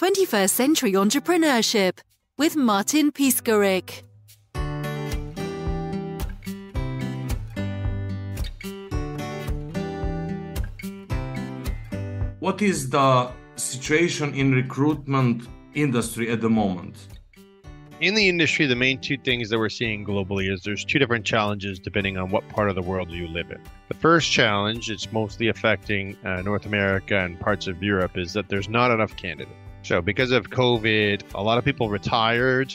21st Century Entrepreneurship with Martin Piskarik. What is the situation in recruitment industry at the moment? In the industry, the main two things that we're seeing globally is there's two different challenges depending on what part of the world you live in. The first challenge, it's mostly affecting North America and parts of Europe, is that there's not enough candidates. So because of COVID, a lot of people retired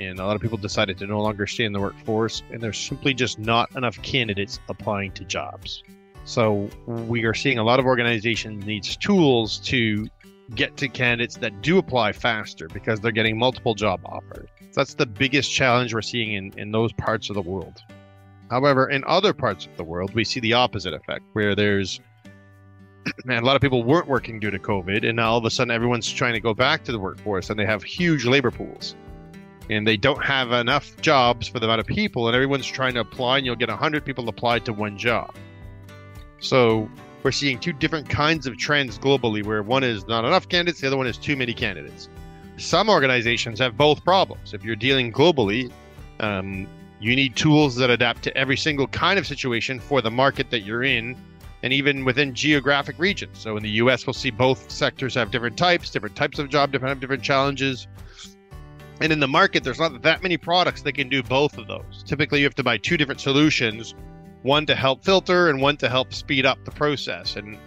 and a lot of people decided to no longer stay in the workforce, and there's simply just not enough candidates applying to jobs. So we are seeing a lot of organizations needs tools to get to candidates that do apply faster because they're getting multiple job offers. So that's the biggest challenge we're seeing in those parts of the world. However, in other parts of the world, we see the opposite effect, where there's a lot of people weren't working due to COVID, and now all of a sudden everyone's trying to go back to the workforce, and they have huge labor pools. And they don't have enough jobs for the amount of people, and everyone's trying to apply, and you'll get 100 people applied to one job. So we're seeing two different kinds of trends globally, where one is not enough candidates, the other one is too many candidates. Some organizations have both problems. If you're dealing globally, you need tools that adapt to every single kind of situation for the market that you're in, and even within geographic regions. So in the US, we'll see both sectors have different types of job, different challenges. And in the market, there's not that many products that can do both of those. Typically, you have to buy two different solutions, one to help filter and one to help speed up the process. And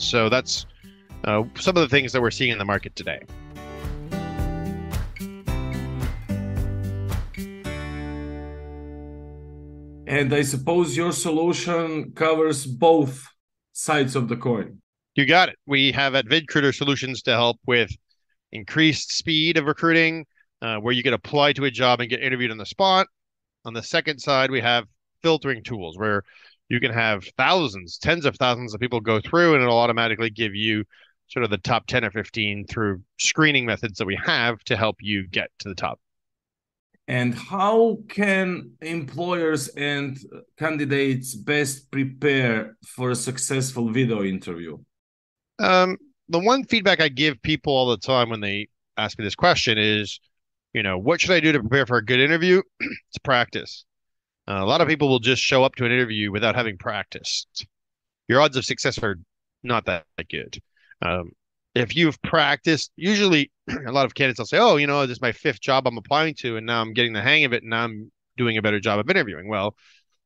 so that's some of the things that we're seeing in the market today. And I suppose your solution covers both sides of the coin. You got it. We have at Vidcruiter solutions to help with increased speed of recruiting, where you can apply to a job and get interviewed on the spot. On the second side, we have filtering tools where you can have thousands, tens of thousands of people go through, and it'll automatically give you sort of the top 10 or 15 through screening methods that we have to help you get to the top. And how can employers and candidates best prepare for a successful video interview? The one feedback I give people all the time when they ask me this question is, what should I do to prepare for a good interview? It's practice. A lot of people will just show up to an interview without having practiced. Your odds of success are not that good. If you've practiced, usually a lot of candidates will say, oh, this is my fifth job I'm applying to, and now I'm getting the hang of it, and now I'm doing a better job of interviewing. Well,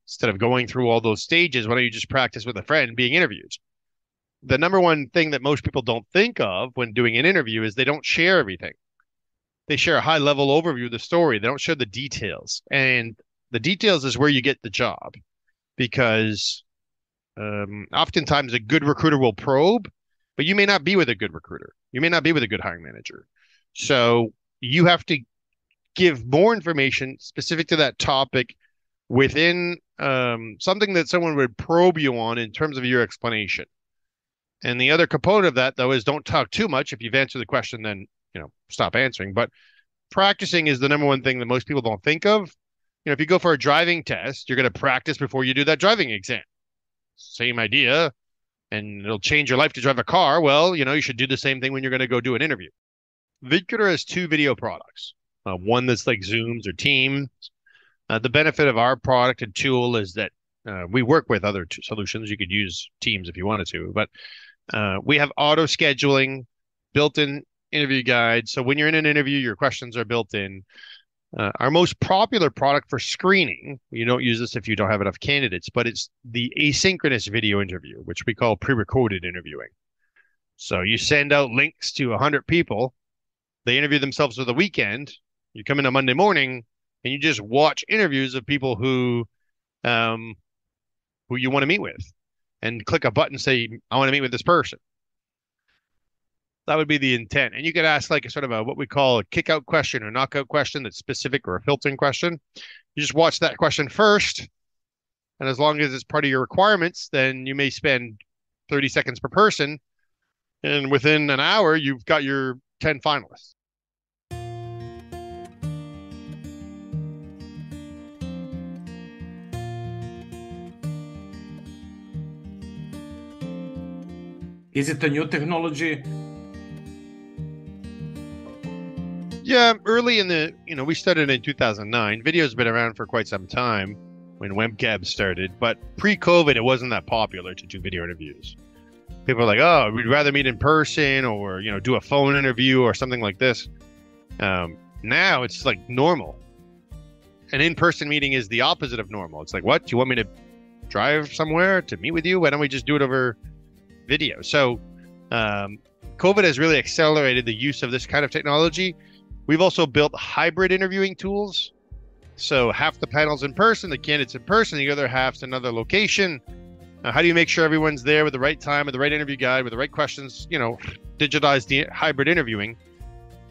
instead of going through all those stages, why don't you just practice with a friend being interviewed? The number one thing that most people don't think of when doing an interview is they don't share everything. They share a high-level overview of the story. They don't share the details. And the details is where you get the job, because oftentimes a good recruiter will probe, but you may not be with a good recruiter. You may not be with a good hiring manager. So you have to give more information specific to that topic within something that someone would probe you on in terms of your explanation. And the other component of that, though, is don't talk too much. If you've answered the question, then stop answering. But practicing is the number one thing that most people don't think of. If you go for a driving test, you're going to practice before you do that driving exam. Same idea, and it'll change your life to drive a car. Well, you should do the same thing when you're going to go do an interview. Vidcruiter has two video products, one that's like Zooms or Teams. The benefit of our product and tool is that we work with other solutions. You could use Teams if you wanted to, but we have auto scheduling, built-in interview guides. So when you're in an interview, your questions are built in. Our most popular product for screening, you don't use this if you don't have enough candidates, but it's the asynchronous video interview, which we call pre-recorded interviewing. So you send out links to 100 people. They interview themselves for the weekend. You come in on Monday morning and you just watch interviews of people who you want to meet with, and click a button, say, I want to meet with this person. That would be the intent. And you could ask like a sort of what we call a kick-out question or knockout question that's specific, or a filtering question. You just watch that question first. And as long as it's part of your requirements, then you may spend 30 seconds per person. And within an hour, you've got your 10 finalists. Is it a new technology? Yeah, early in the, we started in 2009. Video's been around for quite some time when webcams started, but pre-COVID, it wasn't that popular to do video interviews. People are like, oh, we'd rather meet in person or, do a phone interview or something like this. Now it's like normal. An in-person meeting is the opposite of normal. It's like, what? Do you want me to drive somewhere to meet with you? Why don't we just do it over video? So COVID has really accelerated the use of this kind of technology. We've also built hybrid interviewing tools. So half the panel's in person, the candidate's in person, the other half's in another location. How do you make sure everyone's there with the right time, with the right interview guide, with the right questions, digitize the hybrid interviewing?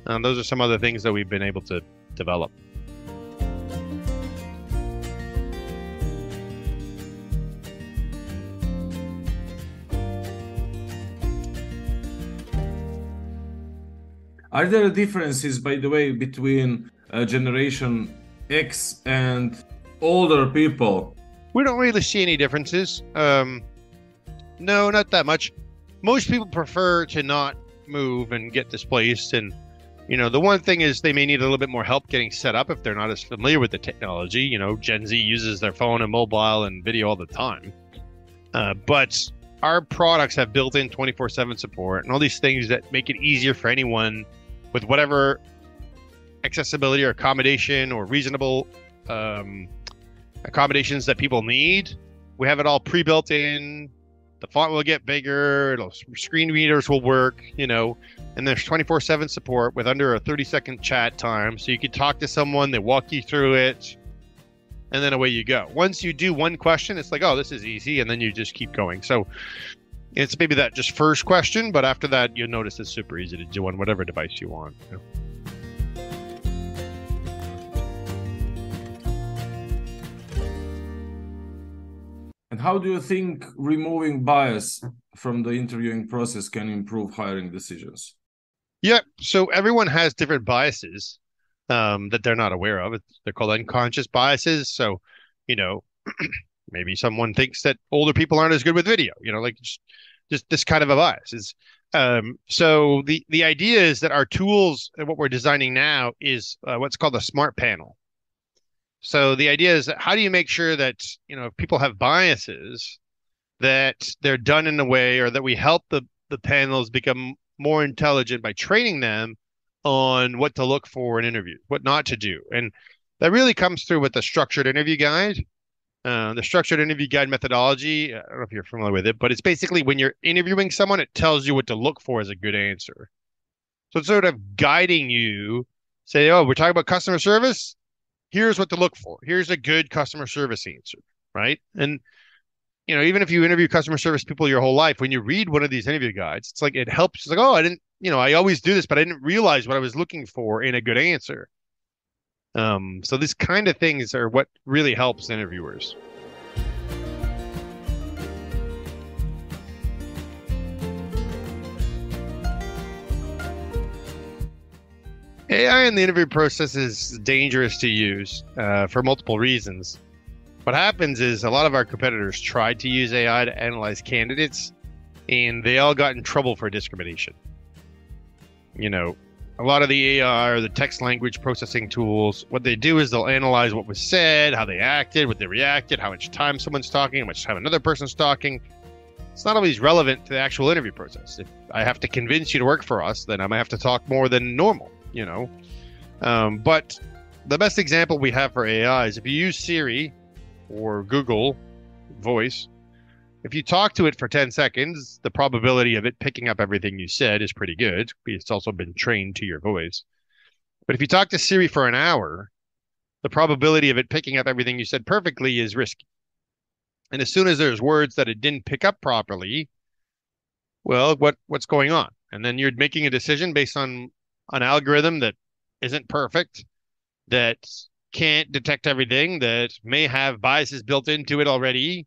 Those are some other things that we've been able to develop. Are there differences, by the way, between Generation X and older people? We don't really see any differences. No, not that much. Most people prefer to not move and get displaced. And, the one thing is they may need a little bit more help getting set up if they're not as familiar with the technology. Gen Z uses their phone and mobile and video all the time. But our products have built-in 24/7 support and all these things that make it easier for anyone with whatever accessibility or accommodation or reasonable accommodations that people need. We have it all pre-built in. The font will get bigger. Screen readers will work, and there's 24/7 support with under a 30-second chat time. So you can talk to someone, they walk you through it, and then away you go. Once you do one question, it's like, oh, this is easy, and then you just keep going. So it's maybe that just first question, but after that, you'll notice it's super easy to do on whatever device you want. And how do you think removing bias from the interviewing process can improve hiring decisions? Yeah, so everyone has different biases that they're not aware of. They're called unconscious biases. So, maybe someone thinks that older people aren't as good with video, like just this kind of a bias is. So the idea is that our tools and what we're designing now is what's called a smart panel. So the idea is that how do you make sure that, if people have biases, that they're done in a way, or that we help the panels become more intelligent by training them on what to look for in interviews, what not to do. And that really comes through with the structured interview guide. The structured interview guide methodology, I don't know if you're familiar with it, but it's basically when you're interviewing someone, it tells you what to look for as a good answer. So it's sort of guiding you, say, oh, we're talking about customer service. Here's what to look for. Here's a good customer service answer, right? And, even if you interview customer service people your whole life, when you read one of these interview guides, it's like it helps. It's like, oh, I didn't, I always do this, but I didn't realize what I was looking for in a good answer. So these kind of things are what really helps interviewers. AI in the interview process is dangerous to use for multiple reasons. What happens is a lot of our competitors tried to use AI to analyze candidates, and they all got in trouble for discrimination. A lot of the AI or the text language processing tools, what they do is they'll analyze what was said, how they acted, what they reacted, how much time someone's talking, how much time another person's talking. It's not always relevant to the actual interview process. If I have to convince you to work for us, then I might have to talk more than normal, But the best example we have for AI is if you use Siri or Google Voice, if you talk to it for 10 seconds, the probability of it picking up everything you said is pretty good. It's also been trained to your voice. But if you talk to Siri for an hour, the probability of it picking up everything you said perfectly is risky. And as soon as there's words that it didn't pick up properly, well, what's going on? And then you're making a decision based on an algorithm that isn't perfect, that can't detect everything, that may have biases built into it already.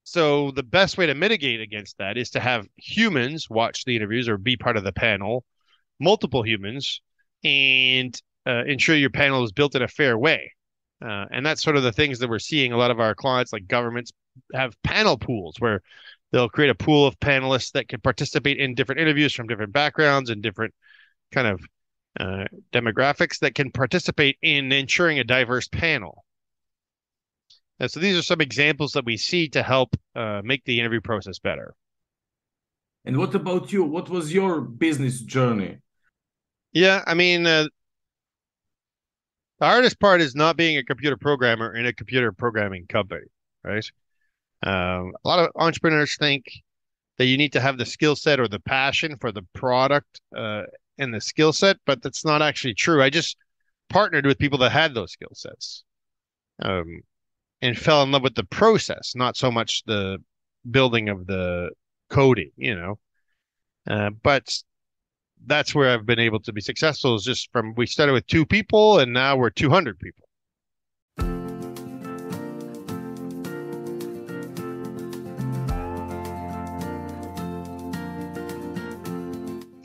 So the best way to mitigate against that is to have humans watch the interviews or be part of the panel, multiple humans, and ensure your panel is built in a fair way. And that's sort of the things that we're seeing. A lot of our clients, like governments, have panel pools where they'll create a pool of panelists that can participate in different interviews from different backgrounds and different kind of demographics that can participate in ensuring a diverse panel. And so these are some examples that we see to help make the interview process better. And what about you? What was your business journey? Yeah, I mean, the hardest part is not being a computer programmer in a computer programming company, right? A lot of entrepreneurs think that you need to have the skill set or the passion for the product and the skill set, but that's not actually true. I just partnered with people that had those skill sets and fell in love with the process, not so much the building of the coding, but that's where I've been able to be successful is just from we started with 2 people and now we're 200 people.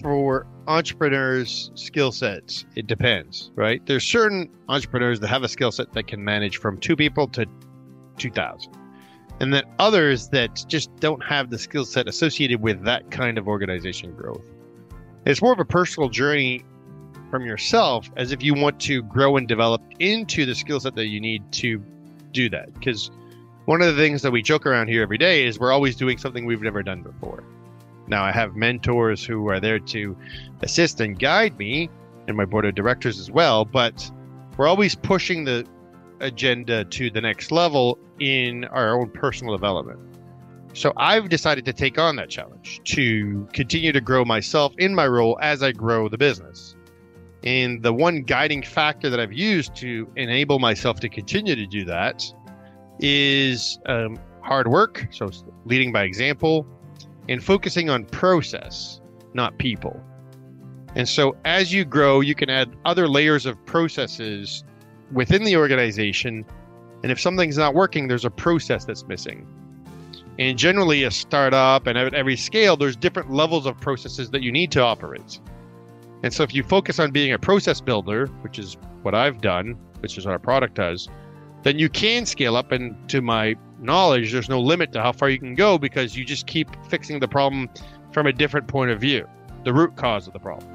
For entrepreneurs' skill sets, it depends, right? There's certain entrepreneurs that have a skill set that can manage from 2 people to 2,000. And then others that just don't have the skill set associated with that kind of organization growth. It's more of a personal journey from yourself as if you want to grow and develop into the skill set that you need to do that. Because one of the things that we joke around here every day is we're always doing something we've never done before. Now, I have mentors who are there to assist and guide me and my board of directors as well, but we're always pushing the agenda to the next level in our own personal development. So I've decided to take on that challenge to continue to grow myself in my role as I grow the business. And the one guiding factor that I've used to enable myself to continue to do that is hard work, so leading by example, and focusing on process, not people. And so as you grow, you can add other layers of processes within the organization. And if something's not working, there's a process that's missing. And generally a startup and at every scale, there's different levels of processes that you need to operate. And so if you focus on being a process builder, which is what I've done, which is what our product does, then you can scale up. And to my knowledge, there's no limit to how far you can go because you just keep fixing the problem from a different point of view, the root cause of the problem.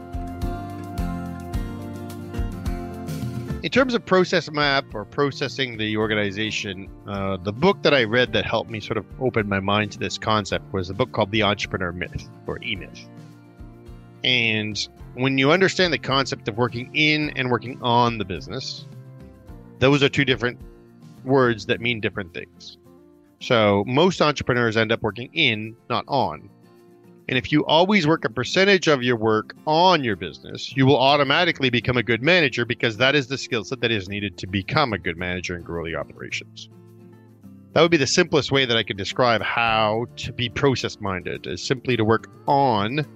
In terms of process map or processing the organization, the book that I read that helped me sort of open my mind to this concept was a book called The Entrepreneur Myth, or E-Myth. And when you understand the concept of working in and working on the business, those are 2 different words that mean different things. So most entrepreneurs end up working in, not on. And if you always work a percentage of your work on your business, you will automatically become a good manager because that is the skill set that is needed to become a good manager and grow the operations. That would be the simplest way that I could describe how to be process-minded, is simply to work on.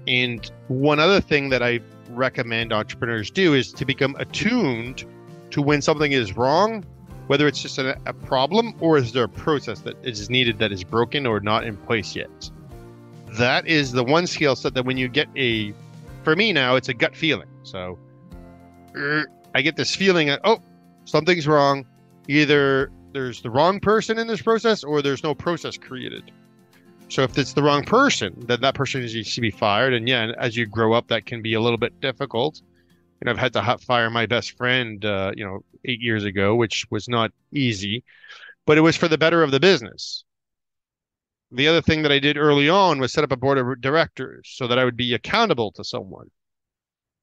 And one other thing that I recommend entrepreneurs do is to become attuned to when something is wrong, whether it's just a problem or is there a process that is needed that is broken or not in place yet. That is the one skill set that when you get for me now, it's a gut feeling. So I get this feeling that, something's wrong. Either there's the wrong person in this process or there's no process created. So if it's the wrong person, then that person needs to be fired. And yeah, as you grow up, that can be a little bit difficult. And I've had to fire my best friend, 8 years ago, which was not easy, but it was for the better of the business. The other thing that I did early on was set up a board of directors so that I would be accountable to someone.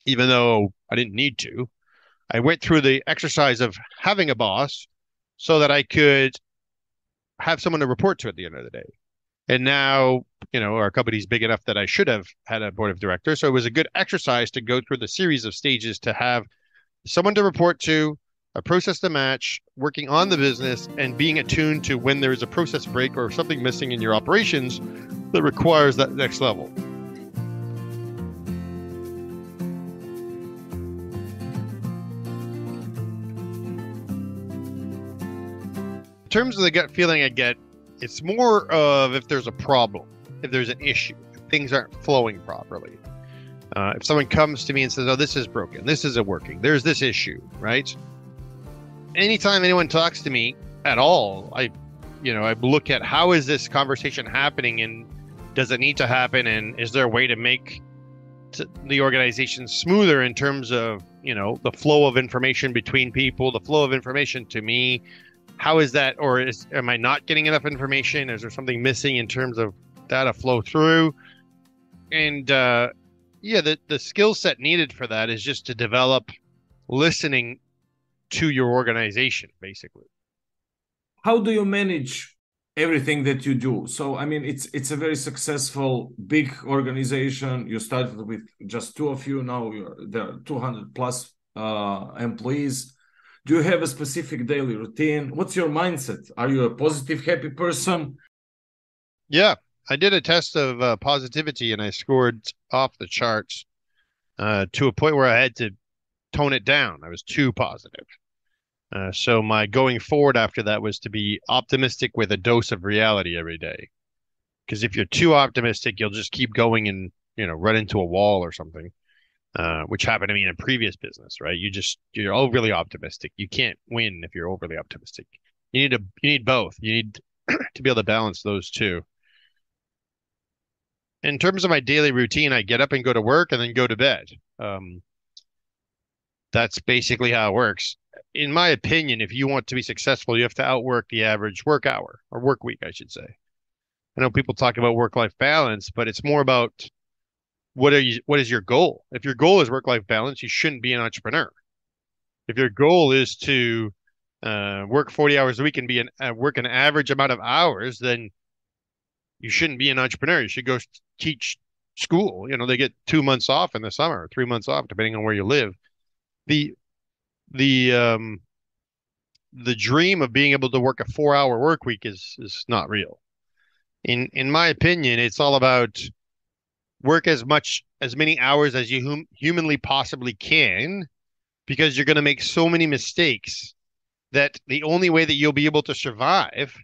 Even though I didn't need to, I went through the exercise of having a boss so that I could have someone to report to at the end of the day. And now, our company's big enough that I should have had a board of directors. So it was a good exercise to go through the series of stages to have someone to report to, a process to match, working on the business, and being attuned to when there is a process break or something missing in your operations that requires that next level. In terms of the gut feeling I get, it's more of if there's a problem, if there's an issue, if things aren't flowing properly. If someone comes to me and says, oh, this is broken, this isn't working, there's this issue, right? Anytime anyone talks to me at all, I look at how is this conversation happening and does it need to happen? And is there a way to make the organization smoother in terms of, the flow of information between people, the flow of information to me. How is that, or am I not getting enough information? Is there something missing in terms of data flow through? And the skill set needed for that is just to develop listening to your organization, basically. How do you manage everything that you do? So, I mean, it's a very successful, big organization. You started with just two of you. Now there are 200 plus employees. Do you have a specific daily routine? What's your mindset? Are you a positive, happy person? Yeah, I did a test of positivity and I scored off the charts to a point where I had to tone it down. I was too positive. So my going forward after that was to be optimistic with a dose of reality every day. Because if you're too optimistic, you'll just keep going and, run into a wall or something, which happened to me in a previous business, right? You're overly optimistic. You can't win if you're overly optimistic. You need both. You need to be able to balance those two. In terms of my daily routine, I get up and go to work and then go to bed. That's basically how it works. In my opinion, if you want to be successful, you have to outwork the average work hour or work week, I should say. I know people talk about work-life balance, but it's more about what is your goal? If your goal is work-life balance, you shouldn't be an entrepreneur. If your goal is to work 40 hours a week and work an average amount of hours, then you shouldn't be an entrepreneur. You should go teach school. They get 2 months off in the summer, 3 months off, depending on where you live. The dream of being able to work a 4-hour work week is not real. In my opinion, it's all about work as many hours as you humanly possibly can, because you're going to make so many mistakes that the only way that you'll be able to survive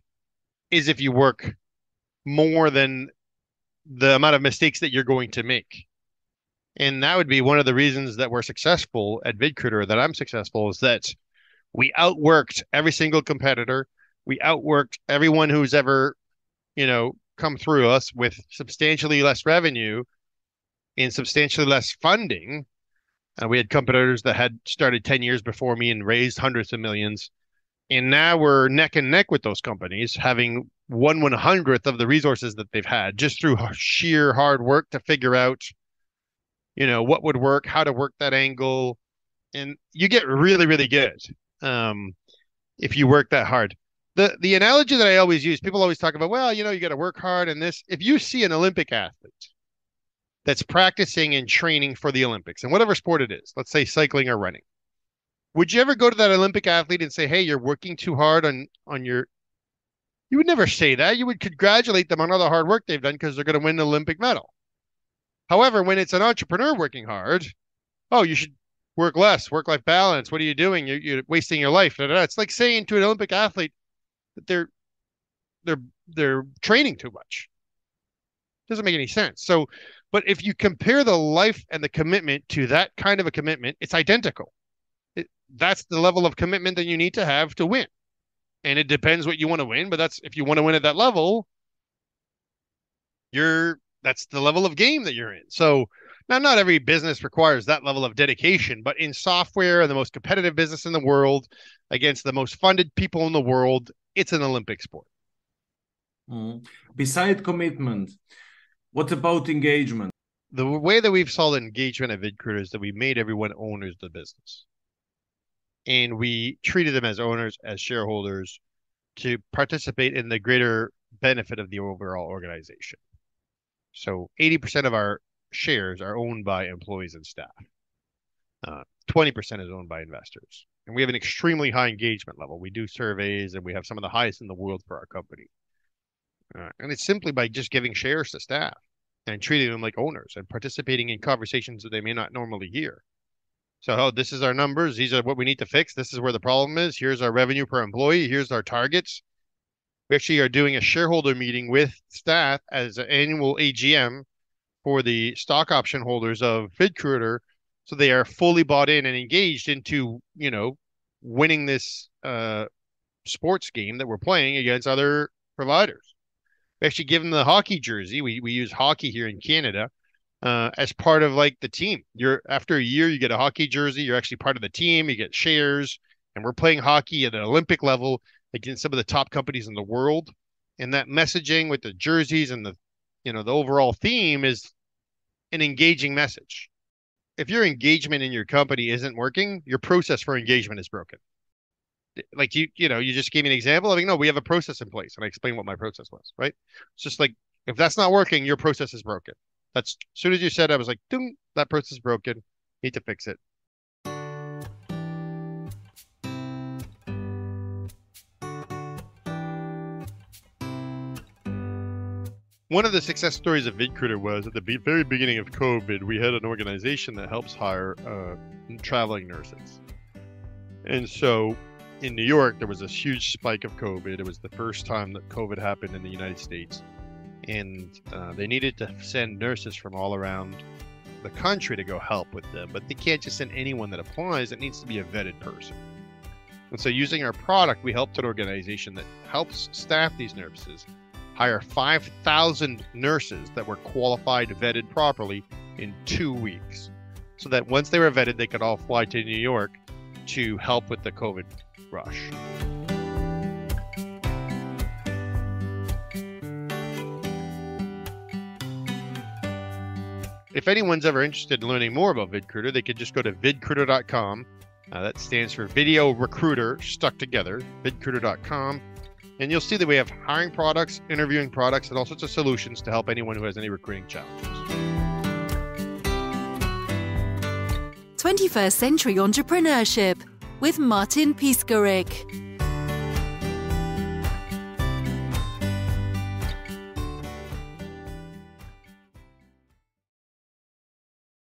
is if you work more than the amount of mistakes that you're going to make. And that would be one of the reasons that we're successful at Vidcruit, or that I'm successful, is that we outworked every single competitor. We outworked everyone who's ever, come through us with substantially less revenue and substantially less funding. We had competitors that had started 10 years before me and raised hundreds of millions. And now we're neck and neck with those companies, having 1/100th of the resources that they've had, just through sheer hard work to figure out, what would work, how to work that angle. And you get really, really good if you work that hard. The analogy that I always use, people always talk about, well, you got to work hard and this. If you see an Olympic athlete that's practicing and training for the Olympics, and whatever sport it is, let's say cycling or running, would you ever go to that Olympic athlete and say, hey, you're working too hard on your... You would never say that. You would congratulate them on all the hard work they've done because they're going to win an Olympic medal. However, when it's an entrepreneur working hard, oh, you should work less, work-life balance. What are you doing? You're wasting your life. It's like saying to an Olympic athlete that they're training too much. Doesn't make any sense. So, but if you compare the life and the commitment to that kind of a commitment, it's identical. That's the level of commitment that you need to have to win. And it depends what you want to win, but if you want to win at that level, that's the level of game that you're in. So now, not every business requires that level of dedication, but in software and the most competitive business in the world against the most funded people in the world, it's an Olympic sport. Beside commitment, what about engagement? The way that we've solved engagement at Vidcruit is that we made everyone owners of the business. And we treated them as owners, as shareholders, to participate in the greater benefit of the overall organization. So 80% of our shares are owned by employees and staff. 20% is owned by investors. And we have an extremely high engagement level. We do surveys and we have some of the highest in the world for our company. And it's simply by just giving shares to staff and treating them like owners and participating in conversations that they may not normally hear. So, this is our numbers. These are what we need to fix. This is where the problem is. Here's our revenue per employee. Here's our targets. We actually are doing a shareholder meeting with staff as an annual AGM for the stock option holders of Vidcruiter, so they are fully bought in and engaged into, winning this sports game that we're playing against other providers. We actually give them the hockey jersey. We use hockey here in Canada. as part of like the team. You're after a year, you get a hockey jersey. You're actually part of the team. You get shares, and we're playing hockey at an Olympic level against some of the top companies in the world. And that messaging with the jerseys and the overall theme is an engaging message. If your engagement in your company isn't working, your process for engagement is broken. Like you just gave me an example. I mean, no, we have a process in place, and I explained what my process was, right? It's just like if that's not working, your process is broken. That's as soon as you said, I was like, ding, that process is broken. Need to fix it. One of the success stories of Vidcruiter was at the very beginning of COVID, we had an organization that helps hire traveling nurses. And so in New York, there was this huge spike of COVID. It was the first time that COVID happened in the United States. And they needed to send nurses from all around the country to go help with them. But they can't just send anyone that applies. It needs to be a vetted person. And so using our product, we helped an organization that helps staff these nurses hire 5,000 nurses that were qualified, vetted properly in 2 weeks. So that once they were vetted, they could all fly to New York to help with the COVID rush. If anyone's ever interested in learning more about Vidcruiter, they could just go to vidcruiter.com. That stands for Video Recruiter stuck together, vidcruiter.com. And you'll see that we have hiring products, interviewing products, and all sorts of solutions to help anyone who has any recruiting challenges. 21st Century Entrepreneurship with Martin Piskarik.